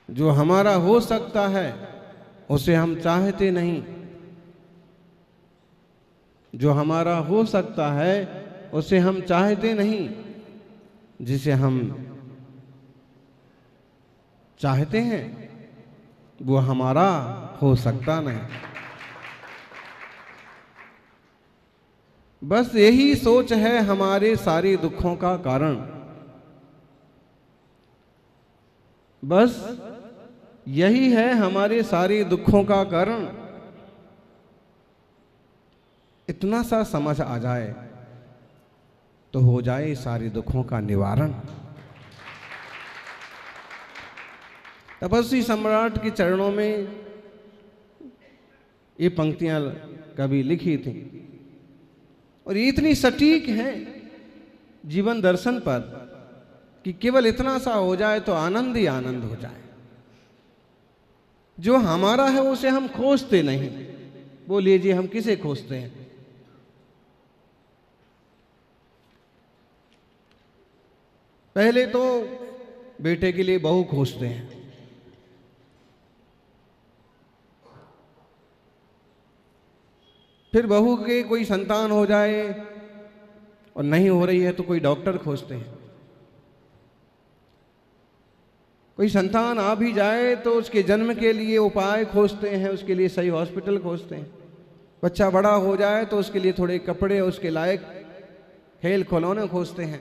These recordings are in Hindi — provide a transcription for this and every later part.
जो हमारा हो सकता है उसे हम चाहते नहीं, जो हमारा हो सकता है उसे हम चाहते नहीं, जिसे हम चाहते हैं वो हमारा हो सकता नहीं। बस यही सोच है हमारे सारे दुखों का कारण। बस यही है हमारे सारे दुखों का कारण। इतना सा समझ आ जाए तो हो जाए सारे दुखों का निवारण। तपस्वी सम्राट के चरणों में ये पंक्तियां कभी लिखी थी और ये इतनी सटीक हैं जीवन दर्शन पर कि केवल इतना सा हो जाए तो आनंद ही आनंद हो जाए। जो हमारा है उसे हम खोजते नहीं। बोलिए जी, हम किसे खोजते हैं? पहले तो बेटे के लिए बहू खोजते हैं, फिर बहू के कोई संतान हो जाए और नहीं हो रही है तो कोई डॉक्टर खोजते हैं, कोई संतान आ भी जाए तो उसके जन्म के लिए उपाय खोजते हैं, उसके लिए सही हॉस्पिटल खोजते हैं। बच्चा बड़ा हो जाए तो उसके लिए थोड़े कपड़े, उसके लायक खेल खिलौने खोजते हैं,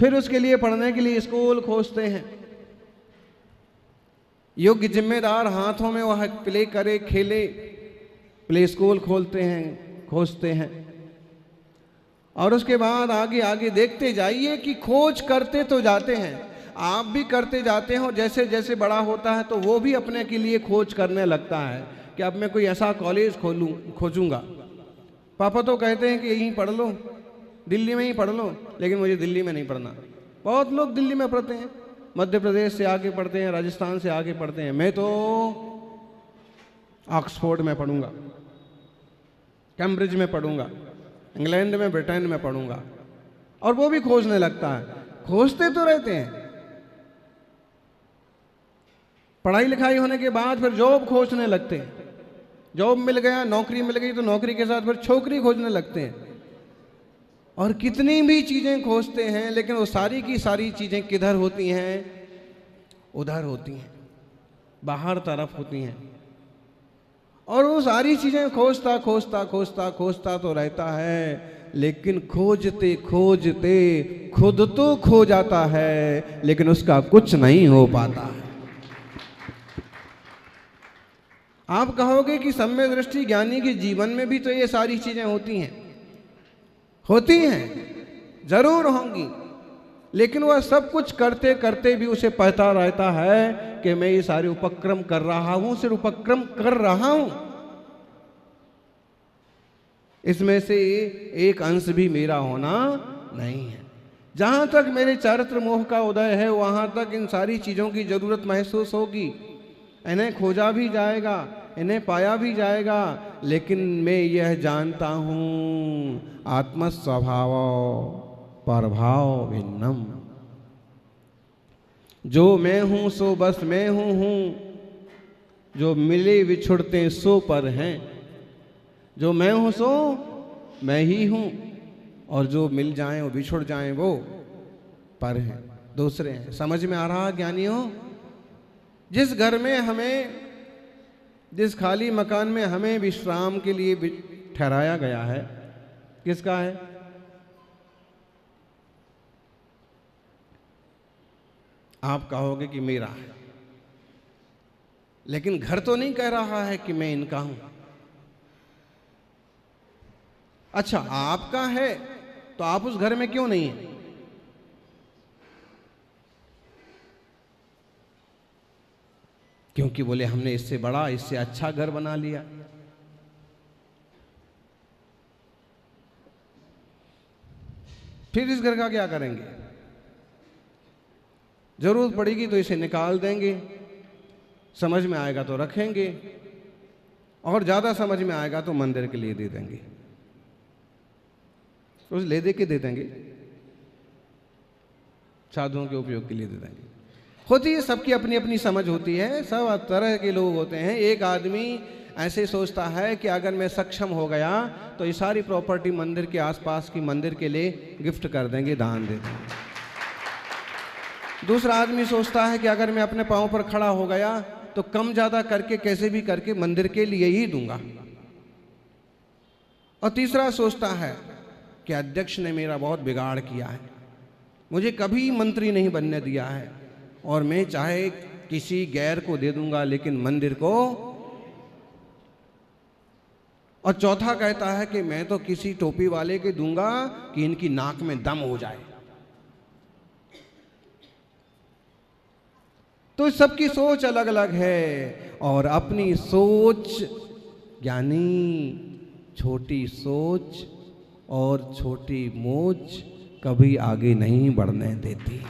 फिर उसके लिए पढ़ने के लिए स्कूल खोजते हैं, योग्य जिम्मेदार हाथों में वह प्ले करे, खेले, प्ले स्कूल खोलते हैं, खोजते हैं। और उसके बाद आगे आगे देखते जाइए कि खोज करते तो जाते हैं, आप भी करते जाते हो। जैसे जैसे बड़ा होता है तो वो भी अपने के लिए खोज करने लगता है कि अब मैं कोई ऐसा कॉलेज खोजूंगा। पापा तो कहते हैं कि यहीं पढ़ लो, दिल्ली में ही पढ़ लो, लेकिन मुझे दिल्ली में नहीं पढ़ना। बहुत लोग दिल्ली में पढ़ते हैं, मध्य प्रदेश से आगे पढ़ते हैं, राजस्थान से आगे पढ़ते हैं। मैं तो ऑक्सफोर्ड में पढ़ूंगा, कैम्ब्रिज में पढ़ूंगा, इंग्लैंड में, ब्रिटेन में पढ़ूंगा। और वो भी खोजने लगता है। खोजते तो रहते हैं, पढ़ाई लिखाई होने के बाद फिर जॉब खोजने लगते हैं। जॉब मिल गया, नौकरी मिल गई तो नौकरी के साथ फिर छोकरी खोजने लगते हैं। और कितनी भी चीजें खोजते हैं, लेकिन वो सारी की सारी चीजें किधर होती हैं? उधर होती हैं, बाहर तरफ होती हैं। और वो सारी चीजें खोजता खोजता खोजता खोजता तो रहता है, लेकिन खोजते खोजते खुद तो खो जाता है, लेकिन उसका कुछ नहीं हो पाता है। आप कहोगे कि सम्यक दृष्टि ज्ञानी के जीवन में भी तो ये सारी चीजें होती हैं। होती हैं, जरूर होंगी, लेकिन वह सब कुछ करते करते भी उसे पता रहता है कि मैं ये सारे उपक्रम कर रहा हूं, सिर्फ उपक्रम कर रहा हूं, इसमें से एक अंश भी मेरा होना नहीं है। जहां तक मेरे चारित्र मोह का उदय है वहां तक इन सारी चीजों की जरूरत महसूस होगी। इन्हें खोजा भी जाएगा, इन्हें पाया भी जाएगा, लेकिन मैं यह जानता हूं आत्म स्वभाव प्रभाव भिन्नम। जो मैं हूं सो बस मैं हूं, जो मिले विछुड़ते सो पर हैं। जो मैं हूं सो मैं ही हूं, और जो मिल जाएं और बिछुड़ जाएं वो पर हैं, दूसरे हैं। समझ में आ रहा ज्ञानियों? जिस घर में हमें, जिस खाली मकान में हमें विश्राम के लिए ठहराया गया है, किसका है? आप कहोगे कि मेरा है, लेकिन घर तो नहीं कह रहा है कि मैं इनका हूं। अच्छा, आपका है तो आप उस घर में क्यों नहीं है? क्योंकि बोले हमने इससे बड़ा, इससे अच्छा घर बना लिया। फिर इस घर का क्या करेंगे? जरूरत पड़ेगी तो इसे निकाल देंगे, समझ में आएगा तो रखेंगे, और ज्यादा समझ में आएगा तो मंदिर के लिए दे देंगे। उस ले दे के दे देंगे। साधुओं के उपयोग के लिए दे देंगे। होती है, सबकी अपनी अपनी समझ होती है, सब तरह के लोग होते हैं। एक आदमी ऐसे सोचता है कि अगर मैं सक्षम हो गया तो ये सारी प्रॉपर्टी मंदिर के आसपास की मंदिर के लिए गिफ्ट कर देंगे, दान दे देंगे। दूसरा आदमी सोचता है कि अगर मैं अपने पाँव पर खड़ा हो गया तो कम ज़्यादा करके कैसे भी करके मंदिर के लिए ही दूंगा। और तीसरा सोचता है कि अध्यक्ष ने मेरा बहुत बिगाड़ किया है, मुझे कभी मंत्री नहीं बनने दिया है और मैं चाहे किसी गैर को दे दूंगा लेकिन मंदिर को। और चौथा कहता है कि मैं तो किसी टोपी वाले के दूंगा कि इनकी नाक में दम हो जाए। तो सबकी सोच अलग अलग है और अपनी सोच यानी छोटी सोच और छोटी मोच कभी आगे नहीं बढ़ने देती।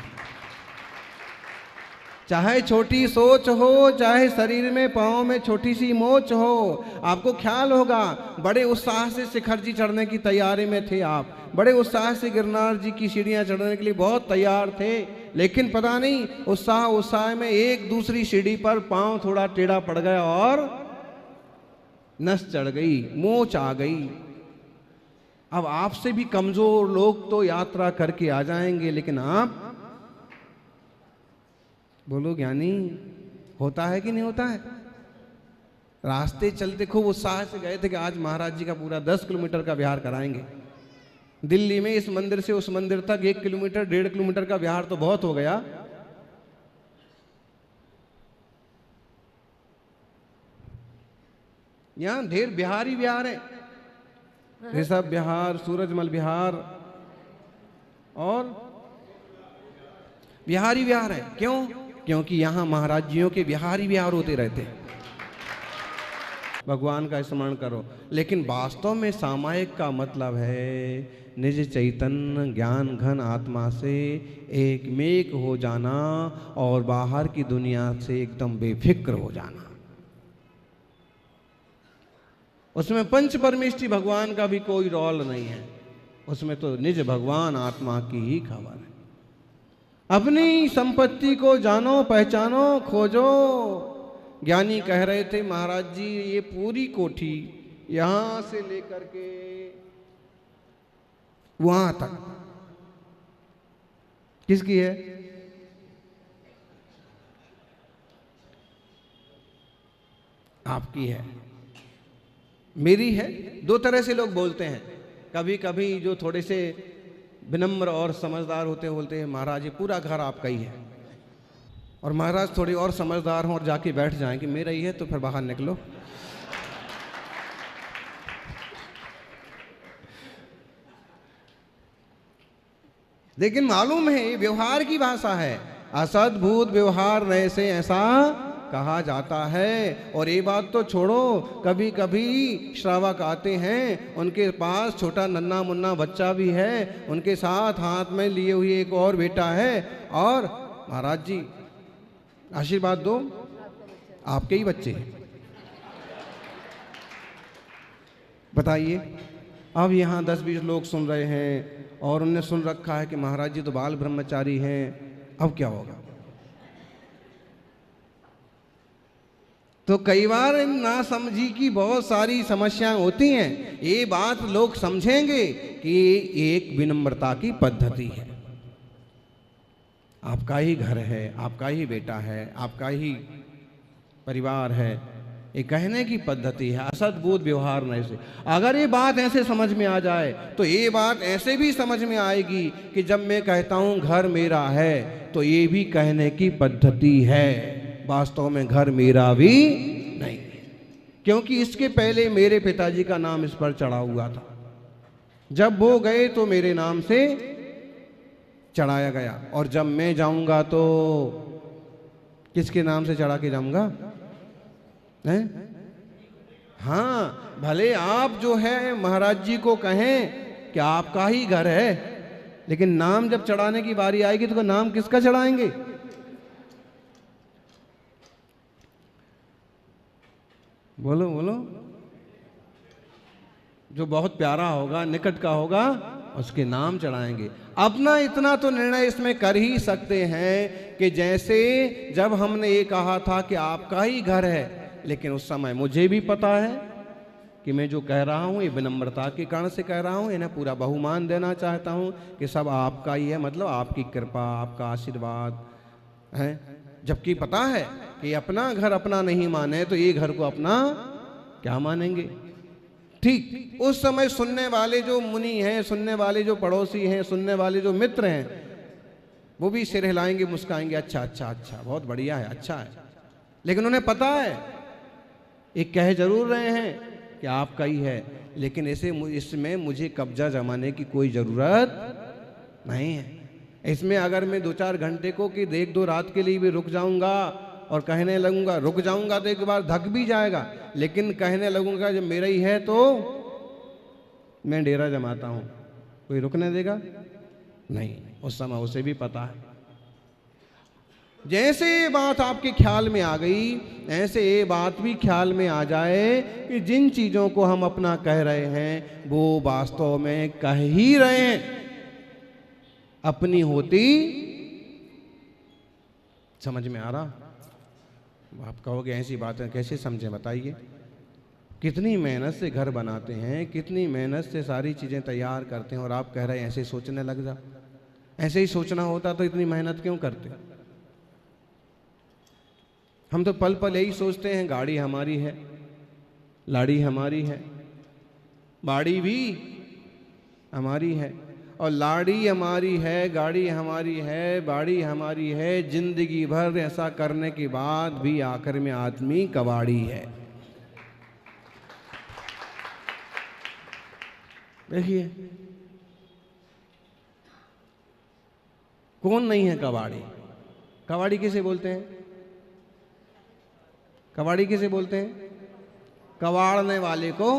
चाहे छोटी सोच हो, चाहे शरीर में पाँव में छोटी सी मोच हो। आपको ख्याल होगा बड़े उत्साह से शिखर जी चढ़ने की तैयारी में थे आप, बड़े उत्साह से गिरनार जी की सीढ़ियाँ चढ़ने के लिए बहुत तैयार थे, लेकिन पता नहीं उत्साह में एक दूसरी सीढ़ी पर पाँव थोड़ा टेढ़ा पड़ गया और नस चढ़ गई, मोच आ गई। अब आपसे भी कमजोर लोग तो यात्रा करके आ जाएंगे, लेकिन आप बोलो ज्ञानी, होता है कि नहीं होता है? रास्ते चलते खूब उत्साह से गए थे कि आज महाराज जी का पूरा 10 किलोमीटर का विहार कराएंगे। दिल्ली में इस मंदिर से उस मंदिर तक 1 किलोमीटर 1.5 किलोमीटर का विहार तो बहुत हो गया। यहां ढेर बिहार ही बिहार है, ऋषभ बिहार, सूरजमल बिहार और बिहारी विहार है। क्यों? क्योंकि यहां महाराज जियों के बिहारी विहार होते रहते हैं। भगवान का स्मरण करो, लेकिन वास्तव में सामायिक का मतलब है निज चैतन्य ज्ञान घन आत्मा से एक मेक हो जाना और बाहर की दुनिया से एकदम बेफिक्र हो जाना। उसमें पंच परमेष्टि भगवान का भी कोई रोल नहीं है, उसमें तो निज भगवान आत्मा की ही खबर है। अपनी संपत्ति को जानो, पहचानो, खोजो। ज्ञानी कह रहे थे महाराज जी ये पूरी कोठी यहां से लेकर के वहां तक किसकी है? आपकी है, मेरी है। दो तरह से लोग बोलते हैं। कभी कभी जो थोड़े से विनम्र और समझदार होते हैं बोलते हैं महाराज ये पूरा घर आपका ही है, और महाराज थोड़ी और समझदार हों और जाके बैठ जाएं कि मेरा ही है तो फिर बाहर निकलो। लेकिन मालूम है ये व्यवहार की भाषा है। असद्भूत व्यवहार रहे से ऐसा कहा जाता है। और ये बात तो छोड़ो, कभी कभी श्रावक आते हैं, उनके पास छोटा नन्हा मुन्ना बच्चा भी है, उनके साथ हाथ में लिए हुए एक और बेटा है, और महाराज जी आशीर्वाद दो, आपके ही बच्चे हैं। बताइए, अब यहाँ 10-20 लोग सुन रहे हैं और उनने सुन रखा है कि महाराज जी तो बाल ब्रह्मचारी हैं, अब क्या होगा? तो कई बार नासमझी की बहुत सारी समस्याएं होती हैं। ये बात लोग समझेंगे कि एक विनम्रता की पद्धति है। आपका ही घर है, आपका ही बेटा है, आपका ही परिवार है, ये कहने की पद्धति है। असद्भूत व्यवहार नहीं से अगर ये बात ऐसे समझ में आ जाए तो ये बात ऐसे भी समझ में आएगी कि जब मैं कहता हूँ घर मेरा है तो ये भी कहने की पद्धति है। वास्तव में घर मेरा भी नहीं है, क्योंकि इसके पहले मेरे पिताजी का नाम इस पर चढ़ा हुआ था। जब वो गए तो मेरे नाम से चढ़ाया गया, और जब मैं जाऊंगा तो किसके नाम से चढ़ा के जाऊंगा? हैं? हाँ, भले आप जो है महाराज जी को कहें कि आपका ही घर है, लेकिन नाम जब चढ़ाने की बारी आएगी तो नाम किसका चढ़ाएंगे? बोलो बोलो। जो बहुत प्यारा होगा, निकट का होगा, उसके नाम चढ़ाएंगे। अपना इतना तो निर्णय इसमें कर ही सकते हैं कि जैसे जब हमने ये कहा था कि आपका ही घर है, लेकिन उस समय मुझे भी पता है कि मैं जो कह रहा हूँ ये विनम्रता के कारण से कह रहा हूँ, इन्हें पूरा बहुमान देना चाहता हूँ कि सब आपका ही है, मतलब आपकी कृपा, आपका आशीर्वाद है। जबकि पता है कि अपना घर अपना नहीं माने तो ये घर को अपना क्या मानेंगे। ठीक उस समय सुनने वाले जो मुनि हैं, सुनने वाले जो पड़ोसी हैं, सुनने वाले जो मित्र हैं, वो भी सिर हिलाएंगे, मुस्काएंगे, अच्छा अच्छा अच्छा, बहुत बढ़िया है, अच्छा है। लेकिन उन्हें पता है, एक कह जरूर रहे हैं कि आपका ही है, लेकिन इसमें मुझे कब्जा जमाने की कोई ज़रूरत नहीं है। इसमें अगर मैं 2-4 घंटे को कि 1-2 रात के लिए भी रुक जाऊंगा और कहने लगूंगा, रुक जाऊंगा तो एक बार धक भी जाएगा, लेकिन कहने लगूंगा जब मेरा ही है तो मैं डेरा जमाता हूं, कोई रुकने देगा नहीं। उस समय उसे भी पता है। जैसे ये बात आपके ख्याल में आ गई, ऐसे ये बात भी ख्याल में आ जाए कि जिन चीजों को हम अपना कह रहे हैं वो वास्तव में कह ही रहे हैं, अपनी होती। समझ में आ रहा? आप कहोगे ऐसी बातें कैसे समझे, बताइए। कितनी मेहनत से घर बनाते हैं, कितनी मेहनत से सारी चीजें तैयार करते हैं, और आप कह रहे हैं ऐसे सोचने लग जा। ऐसे ही सोचना होता तो इतनी मेहनत क्यों करते। हम तो पल पल यही सोचते हैं, गाड़ी हमारी है, लाड़ी हमारी है, बाड़ी भी हमारी है, और लाड़ी हमारी है, गाड़ी हमारी है, बाड़ी हमारी है। जिंदगी भर ऐसा करने के बाद भी आखिर में आदमी कबाड़ी है। देखिए, कौन नहीं है कबाड़ी। कबाड़ी किसे बोलते हैं? कबाड़ी किसे बोलते हैं? कबाड़ने वाले को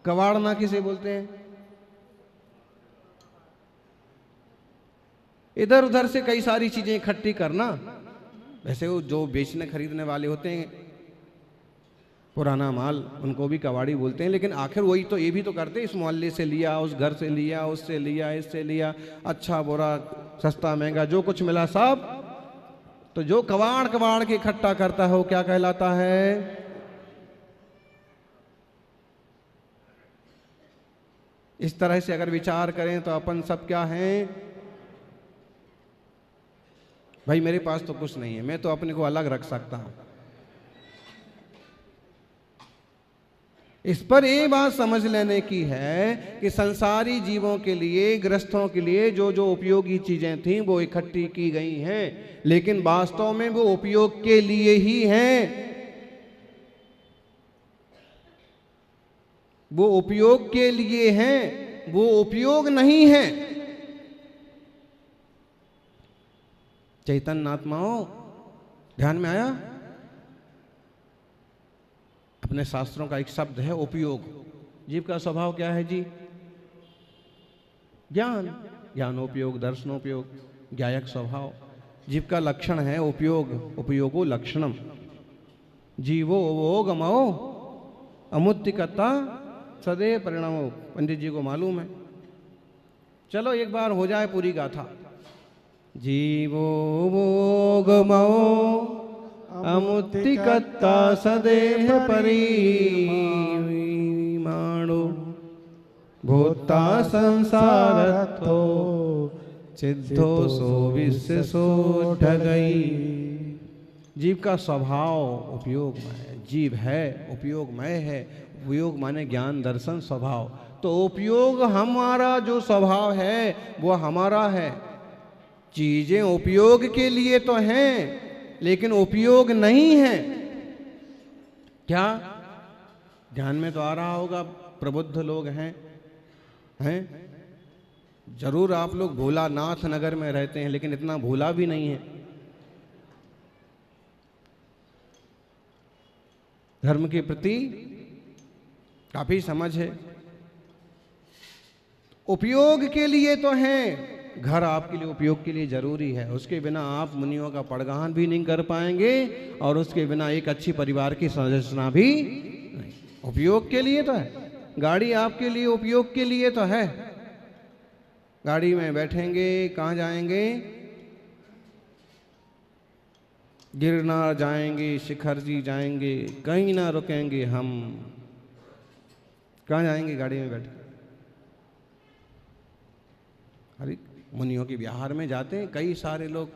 कबाड़ना किसे बोलते हैं? इधर उधर से कई सारी चीजें इकट्ठी करना। वैसे वो जो बेचने खरीदने वाले होते हैं पुराना माल, उनको भी कबाड़ी बोलते हैं, लेकिन आखिर वही तो, ये भी तो करते हैं, इस मोहल्ले से लिया, उस घर से लिया, उससे लिया, इससे लिया, अच्छा बुरा, सस्ता महंगा, जो कुछ मिला सब। तो जो कबाड़ कबाड़ के इकट्ठा करता है वो क्या कहलाता है? इस तरह से अगर विचार करें तो अपन सब क्या हैं? भाई मेरे पास तो कुछ नहीं है, मैं तो अपने को अलग रख सकता हूं। इस पर ये बात समझ लेने की है कि संसारी जीवों के लिए, गृहस्थों के लिए जो जो उपयोगी चीजें थीं वो इकट्ठी की गई हैं, लेकिन वास्तव में वो उपयोग के लिए ही हैं। वो उपयोग के लिए हैं, वो उपयोग नहीं है। चैतन्य आत्माओं, ध्यान में आया? अपने शास्त्रों का एक शब्द है उपयोग। जीव का स्वभाव क्या है जी? ज्ञान, ज्ञानोपयोग, दर्शनोपयोग, ज्ञायक स्वभाव। जीव का लक्षण है उपयोग, उपयोगो लक्षणम। जीवो वो गमाओ अमुत्तिकता सदैव परिणामो। पंडित जी को मालूम है। चलो एक बार हो जाए पूरी गाथा। जीवो वो गमाओ अमुत्तिकता सदेह परिमाणो भूता संसारत्थो चिद्धो सो विश्व सो ढगई। जीव का स्वभाव उपयोगमय है। जीव है उपयोगमय है। उपयोग माने ज्ञान, दर्शन, स्वभाव। तो उपयोग हमारा जो स्वभाव है वो हमारा है। चीजें उपयोग के लिए तो हैं लेकिन उपयोग नहीं है। क्या ध्यान में तो आ रहा होगा? प्रबुद्ध लोग हैं जरूर। आप लोग भोलानाथ नगर में रहते हैं, लेकिन इतना भोला भी नहीं है। धर्म के प्रति काफी समझ है। उपयोग के लिए तो हैं। घर आपके लिए उपयोग के लिए जरूरी है। उसके बिना आप मुनियों का पड़गान भी नहीं कर पाएंगे, और उसके बिना एक अच्छी परिवार की संरचना भी नहीं। उपयोग के लिए तो है। गाड़ी आपके लिए उपयोग के लिए तो है, गाड़ी में बैठेंगे, कहाँ जाएंगे? गिरनार जाएंगे, शिखर जी जाएंगे, कहीं ना रुकेंगे हम। कहाँ जाएंगे गाड़ी में बैठे? अरे मुनियों के विहार में जाते हैं कई सारे लोग।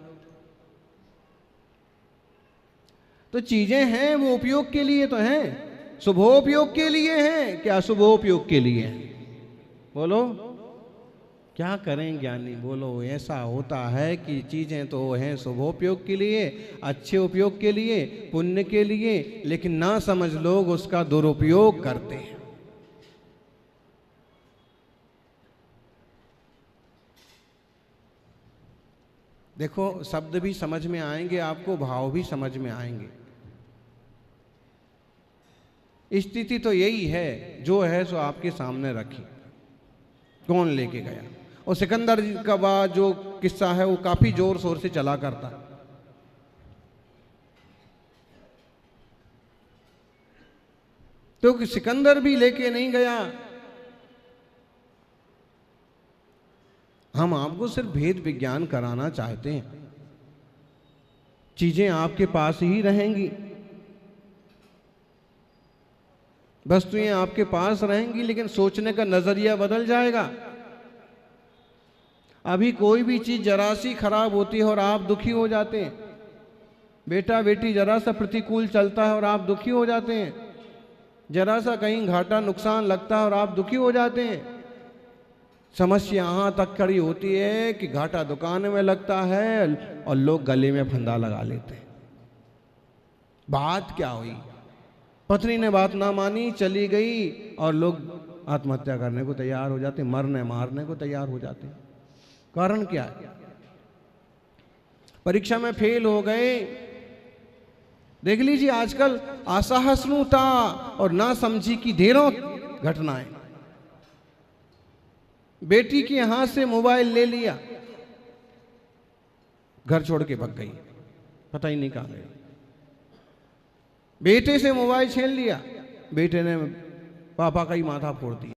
तो चीजें हैं वो उपयोग के लिए तो हैं, शुभोपयोग के लिए हैं क्या अशुभोपयोग के लिए हैं? बोलो क्या करें ज्ञानी, बोलो। ऐसा होता है कि चीजें तो हैं शुभोपयोग के लिए, अच्छे उपयोग के लिए, पुण्य के लिए, लेकिन ना समझ लोग उसका दुरुपयोग करते हैं। देखो शब्द भी समझ में आएंगे आपको, भाव भी समझ में आएंगे। स्थिति तो यही है, जो है सो आपके सामने रखी, कौन लेके गया। और सिकंदर जी का बाद जो किस्सा है वो काफी जोर शोर से चला करता। तो सिकंदर भी लेके नहीं गया। हम आपको सिर्फ भेद विज्ञान कराना चाहते हैं। चीजें आपके पास ही रहेंगी, वस्तुएं आपके पास रहेंगी, लेकिन सोचने का नजरिया बदल जाएगा। अभी कोई भी चीज जरा सी खराब होती है और आप दुखी हो जाते हैं। बेटा बेटी जरा सा प्रतिकूल चलता है और आप दुखी हो जाते हैं। जरा सा कहीं घाटा नुकसान लगता है और आप दुखी हो जाते हैं। समस्या यहाँ तक खड़ी होती है कि घाटा दुकान में लगता है और लोग गले में फंदा लगा लेते हैं। बात क्या हुई? पत्नी ने बात ना मानी, चली गई और लोग आत्महत्या करने को तैयार हो जाते, मरने मारने को तैयार हो जाते। कारण क्या है? परीक्षा में फेल हो गए। देख लीजिए आजकल असहिष्णुता और ना समझी की ढेरों घटनाएं। बेटी के हाथ से मोबाइल ले लिया, घर छोड़ के भाग गई, पता ही नहीं कहां गई। बेटे से मोबाइल छीन लिया, बेटे ने पापा का ही माथा फोड़ दिया।